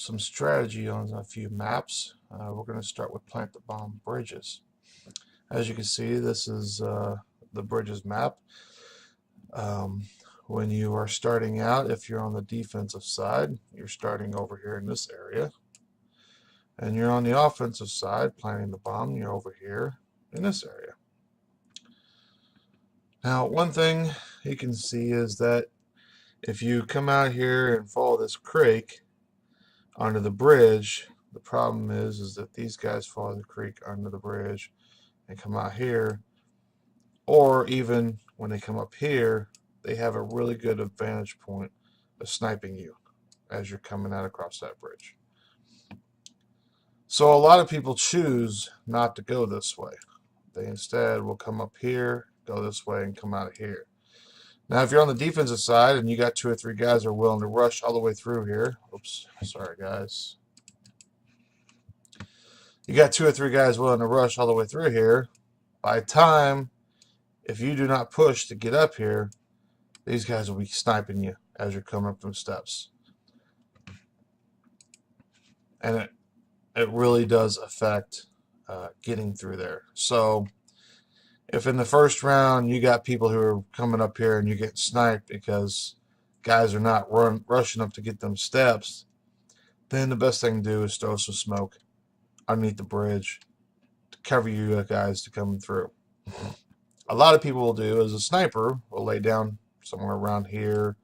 some strategy on a few maps. We're going to start with plant the bomb bridges. As you can see, this is the bridges map. Um, when you are starting out, if you're on the defensive side, you're starting over here in this area. And you're on the offensive side, planting the bomb, you're over here in this area. Now, one thing you can see is that if you come out here and follow this creek onto the bridge, the problem is that these guys follow the creek under the bridge and come out here, or even when they come up here, they have a really good vantage point of sniping you as you're coming out across that bridge. So a lot of people choose not to go this way. They instead will come up here, go this way, and come out of here. Now, if you're on the defensive side and you got 2 or 3 guys that are willing to rush all the way through here, oops, sorry guys. You got 2 or 3 guys willing to rush all the way through here. By time, if you do not push to get up here, these guys will be sniping you as you're coming up them steps. And it really does affect getting through there. So if in the first round you got people who are coming up here and you get sniped because guys are not rushing up to get them steps, then the best thing to do is throw some smoke underneath the bridge to cover you guys to come through. A lot of people will do is a sniper will lay down somewhere around here,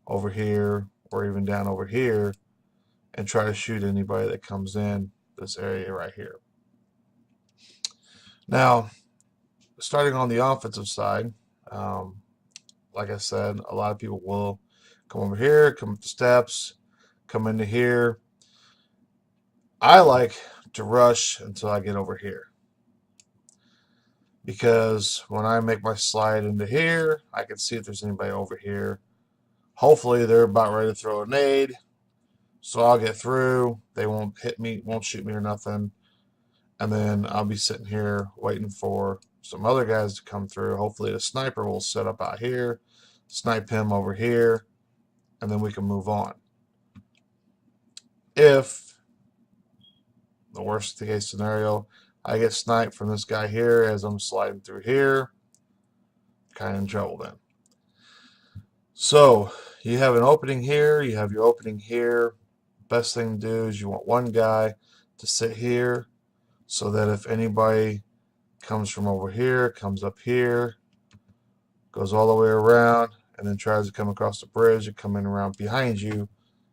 over here, or even down over here and try to shoot anybody that comes in this area right here. Now, starting on the offensive side, like I said, a lot of people will come over here, come up the steps, come into here. I like to rush until I get over here, because when I make my slide into here, I can see if there's anybody over here. Hopefully they're about ready to throw a nade, so I'll get through. They won't hit me, won't shoot me or nothing, and then I'll be sitting here waiting for some other guys to come through. Hopefully the sniper will set up out here, snipe him over here, and then we can move on. If the worst case scenario, I get sniped from this guy here as I'm sliding through here, kind of in trouble then. So you have an opening here, you have your opening here. Best thing to do is you want one guy to sit here so that if anybody comes from over here, comes up here, goes all the way around, and then tries to come across the bridge and come in around behind you,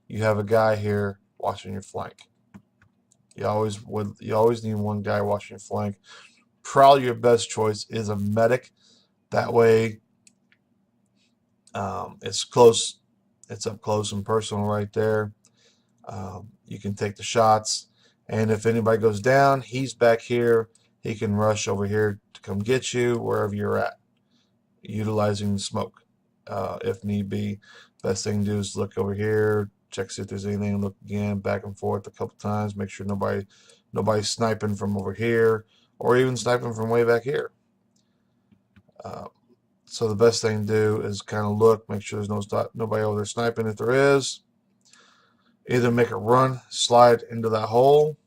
you have a guy here watching your flank. You always need one guy watching your flank. Probably your best choice is a medic. That way, it's close. It's up close and personal right there. You can take the shots, and if anybody goes down, he's back here. He can rush over here to come get you wherever you're at, utilizing smoke if need be. Best thing to do is look over here, check see if there's anything, look again, back and forth a couple times, make sure nobody's sniping from over here or even sniping from way back here. So the best thing to do is kind of look, make sure there's nobody over there sniping. If there is, either make a run, slide into that hole,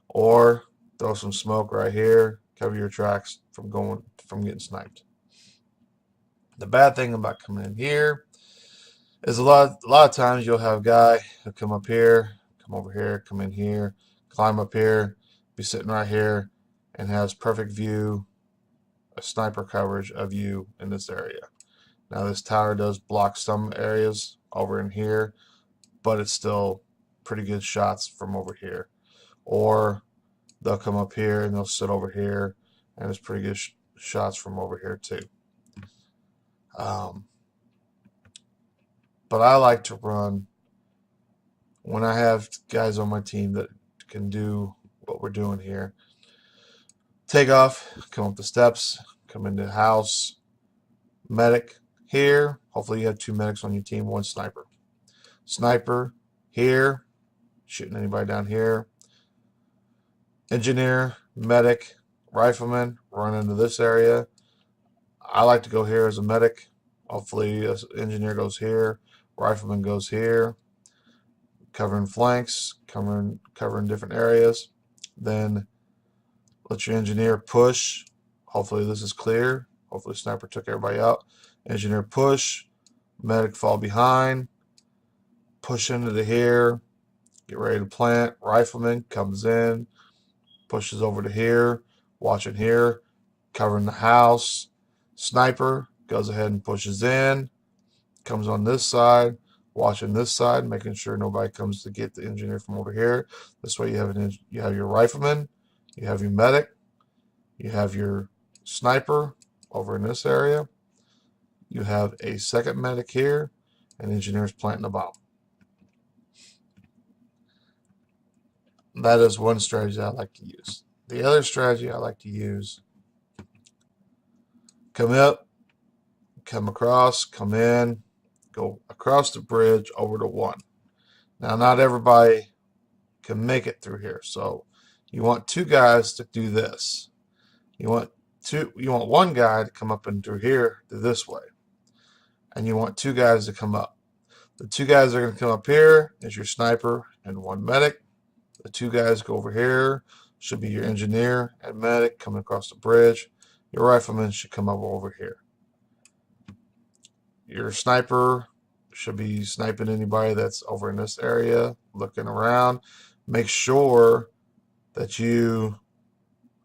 or throw some smoke right here, cover your tracks from getting sniped. The bad thing about coming in here is a lot of times you'll have a guy who come up here, come over here, come in here, climb up here, be sitting right here, and has perfect view, a sniper coverage of you in this area. Now this tower does block some areas over in here, but it's still pretty good shots from over here. Or they'll come up here and they'll sit over here, and it's pretty good shots from over here too. But I like to run when I have guys on my team that can do what we're doing here. Take off, come up the steps, come into the house, medic here. Hopefully you have 2 medics on your team, 1 sniper. Sniper here, shooting anybody down here. Engineer, medic, rifleman, run into this area. I like to go here as a medic. Hopefully an engineer goes here, rifleman goes here. covering flanks, covering different areas. Then let your engineer push. Hopefully this is clear. Hopefully sniper took everybody out. Engineer push. Medic fall behind. Push into the here. Get ready to plant. Rifleman comes in. Pushes over to here. Watching here. Covering the house. Sniper goes ahead and pushes in. Comes on this side. Watching this side, making sure nobody comes to get the engineer from over here. This way you have your rifleman, you have your medic, you have your sniper over in this area. You have a second medic here, and engineers planting the bomb. That is one strategy I like to use. The other strategy I like to use, come up, come across, come in, go across the bridge over to 1. Now, not everybody can make it through here, so you want 2 guys to do this. You want one guy to come up and through here to this way, and you want 2 guys to come up. The 2 guys that are going to come up here is your sniper and 1 medic. The 2 guys go over here should be your engineer and medic coming across the bridge. Your rifleman should come up over here. Your sniper should be sniping anybody that's over in this area, looking around. Make sure that you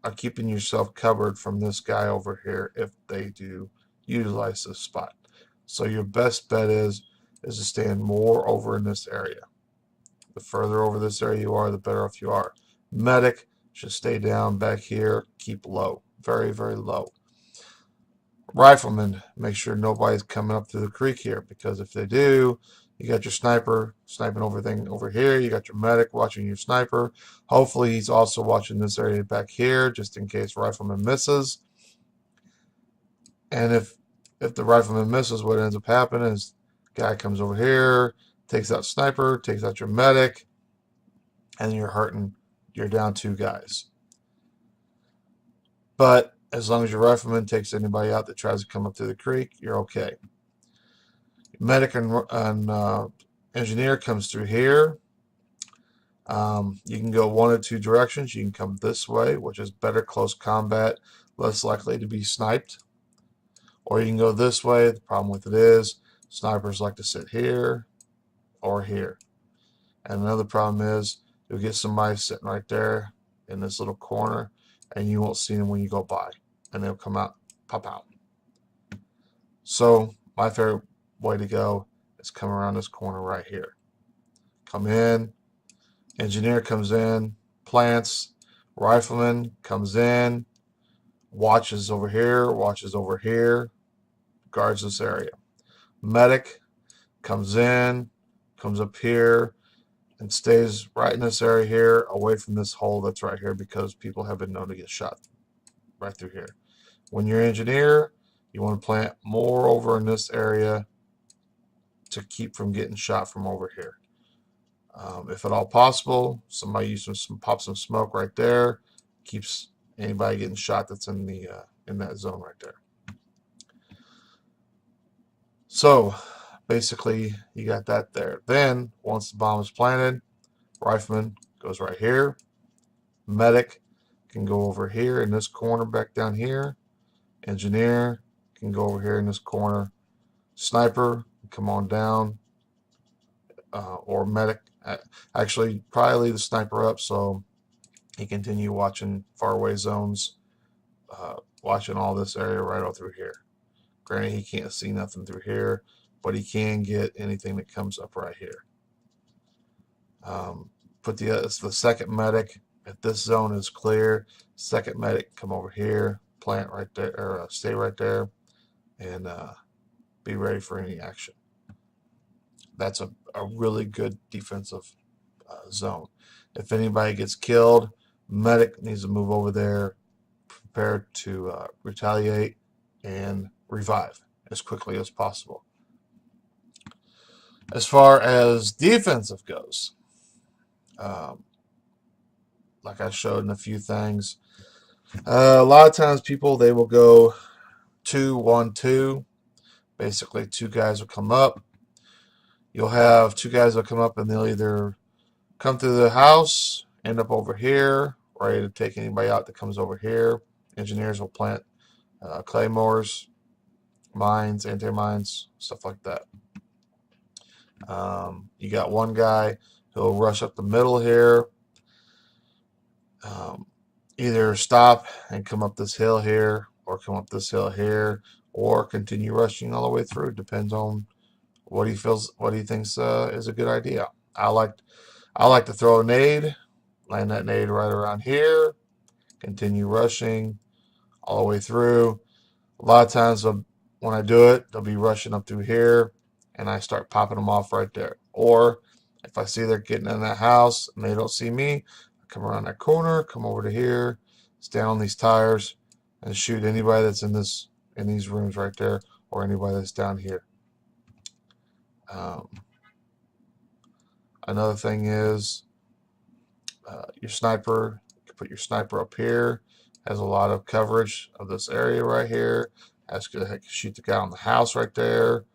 are keeping yourself covered from this guy over here if they do utilize this spot. So your best bet is to stand more over in this area. The further over this area you are, the better off you are. Medic should stay down back here, keep low, very, very low. Rifleman, make sure nobody's coming up through the creek here, because if they do, you got your sniper sniping everything over here. You got your medic watching your sniper. Hopefully he's also watching this area back here, just in case rifleman misses. And if the rifleman misses, what ends up happening is guy comes over here, takes out sniper, takes out your medic, and you're down 2 guys. But as long as your rifleman takes anybody out that tries to come up through the creek, you're okay. Medic and engineer comes through here. You can go 1 of 2 directions. You can come this way, which is better close combat, less likely to be sniped. Or you can go this way. The problem with it is snipers like to sit here or here. And another problem is you'll get somebody sitting right there in this little corner, and you won't see them when you go by, and they'll come out, pop out. So my favorite way to go is come around this corner right here. Come in, engineer comes in, plants, rifleman comes in, watches over here, guards this area. Medic comes in, comes up here, and stays right in this area here, away from this hole that's right here, because people have been known to get shot right through here. When you're engineer, you want to plant more over in this area to keep from getting shot from over here. If at all possible, somebody use pop some smoke right there, keeps anybody getting shot that's in that zone right there. So basically, you got that there. Then once the bomb is planted, rifleman goes right here. Medic can go over here in this corner back down here. Engineer can go over here in this corner. Sniper, come on down. Or medic, actually probably leave the sniper up so he continue watching faraway zones, watching all this area right all through here. Granted, he can't see nothing through here, but he can get anything that comes up right here. Put the second medic, if this zone is clear, second medic come over here, plant right there, or stay right there, and be ready for any action. That's a really good defensive zone. If anybody gets killed, medic needs to move over there, prepare to retaliate and revive as quickly as possible. As far as defensive goes, like I showed in a few things, a lot of times people, they will go 2-1-2. Basically, 2 guys will come up. You'll have 2 guys that come up, and they'll either come through the house, end up over here, ready to take anybody out that comes over here. Engineers will plant claymores, mines, anti-mines, stuff like that. You got one guy who'll rush up the middle here, either stop and come up this hill here, or come up this hill here, or continue rushing all the way through. Depends on what he thinks is a good idea. I like to throw a nade, land that nade right around here, continue rushing all the way through. A lot of times when I do it, they'll be rushing up through here, and I start popping them off right there. Or if I see they're getting in that house and they don't see me, I come around that corner, come over to here, stand on these tires, and shoot anybody that's in these rooms right there, or anybody that's down here. Another thing is your sniper. You can put your sniper up here. Has a lot of coverage of this area right here. Has to shoot the guy on the house right there.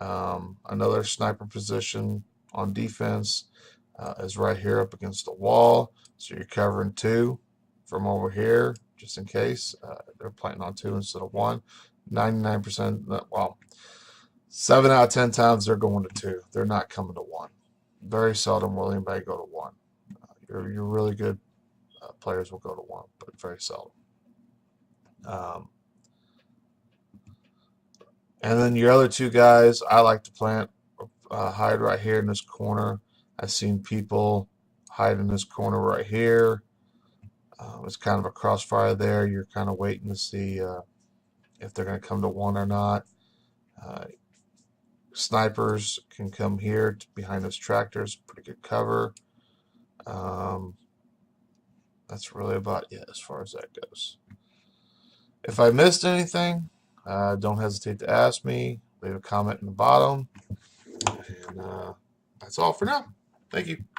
Another sniper position on defense is right here up against the wall. So you're covering two from over here, just in case. They're planting on two instead of one. 99%, well, 7 out of 10 times they're going to two. They're not coming to one. Very seldom will anybody go to one. Your really good players will go to one, but very seldom. And then your other two guys, I like to plant, hide right here in this corner. I've seen people hide in this corner right here. It's kind of a crossfire there. You're kind of waiting to see if they're going to come to one or not. Snipers can come here behind those tractors. Pretty good cover. That's really about it as far as that goes. If I missed anything, don't hesitate to ask me. Leave a comment in the bottom. And that's all for now. Thank you.